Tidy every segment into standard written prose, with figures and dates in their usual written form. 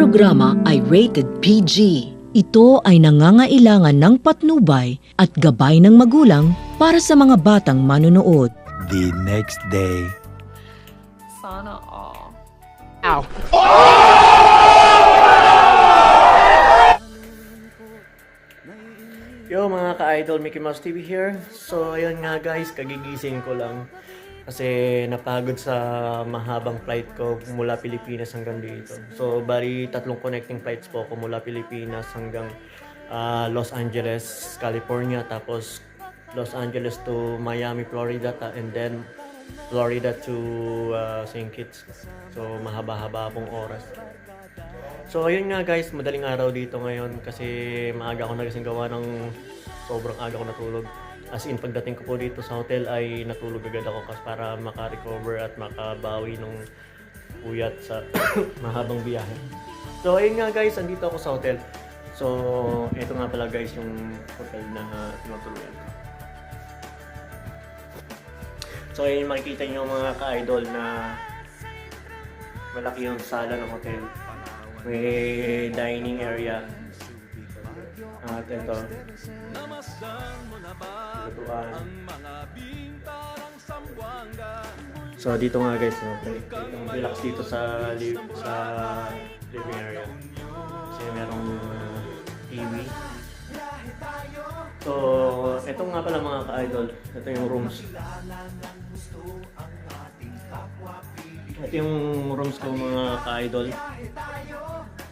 programa ay rated PG. Ito ay nangangailangan ng patnubay at gabay ng magulang para sa mga batang manonood. The next day. Sana all. Ow. Yo mga ka-idol, Mickey Mouse TV here. So ayun nga guys, kagigising ko lang kasi napagod sa mahabang flight ko mula Pilipinas hanggang dito. So bali tatlong connecting flights po ako mula Pilipinas hanggang Los Angeles, California, tapos Los Angeles to Miami, Florida, and then Florida to St. Kitts. So mahaba-haba pong oras. So ayun nga guys, madaling araw dito ngayon kasi maaga ako nagising gawa ng sobrang aga ko natulog. As in pagdating ko po dito sa hotel ay natulog agad ako kasi para maka-recover at makabawi ng puyat sa mahabang biyahe. So ayun nga guys, andito ako sa hotel. So ito nga pala guys yung hotel na tinutuluyan ko. So ayun makikita niyo mga ka-idol na malaki yung sala ng hotel. May dining area. At ito. Lutuan. So dito nga guys, relax dito sa living area. Kasi merong TV. So ito nga pala mga ka-idol. Ito yung rooms. Ito yung rooms ko mga ka-idol.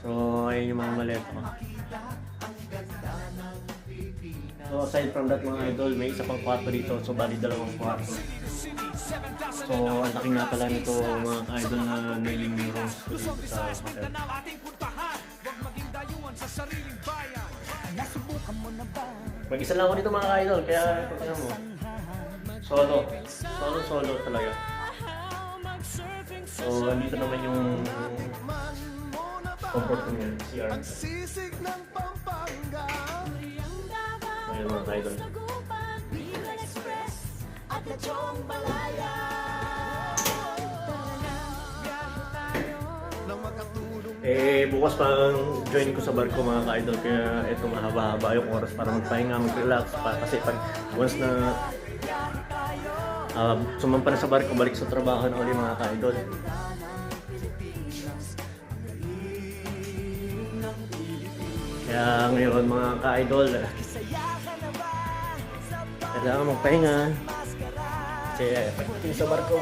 So, ayun yung mga maleta ko. So, aside from that mga idol, may isa pang kwarto dito. So, bali dalawang kwarto. So, ang laki nga pala nito mga ka-idol na nailing yung rooms ko dito sa hotel. Mag-isa lang ako dito mga ka-idol, kaya tingnan mo. Solo talaga. So, andito naman yung comfort room yan, CR. Ayun mga idol. Bukas pang join ko sa barko mga ka-idol, kaya ito mahaba-haba yung oras para magpahinga, mag-relax pa. Kasi pag once na sumampa na sa barko, balik sa trabaho na ulit mga ka-idol. Kaya ngayon mga ka-idol, kailangan magpahinga. Kasi pagdating sa barko,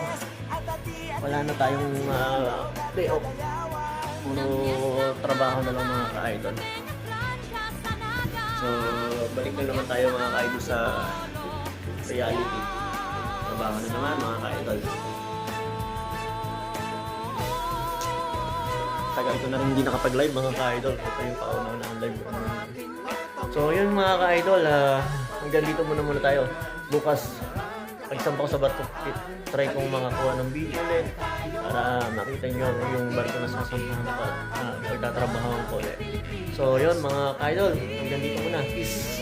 wala na tayong day off. Puro trabaho na lang mga ka-idol. So, balik na naman tayo mga ka-idol sa reality. Trabaho na naman mga ka-idol. Tagal ko na rin hindi nakapag-live mga ka-idol. Ito yung paunaw na ang live ko naman. So yun mga ka-idol, hanggang dito muna tayo. Bukas, pagsampa ko sa barko, try kong makakuha ng video ulit para makita nyo yung barko na sasampahan ko at pagtatrabaho ko ulit. So yun mga ka-idol, hanggang dito muna. Peace!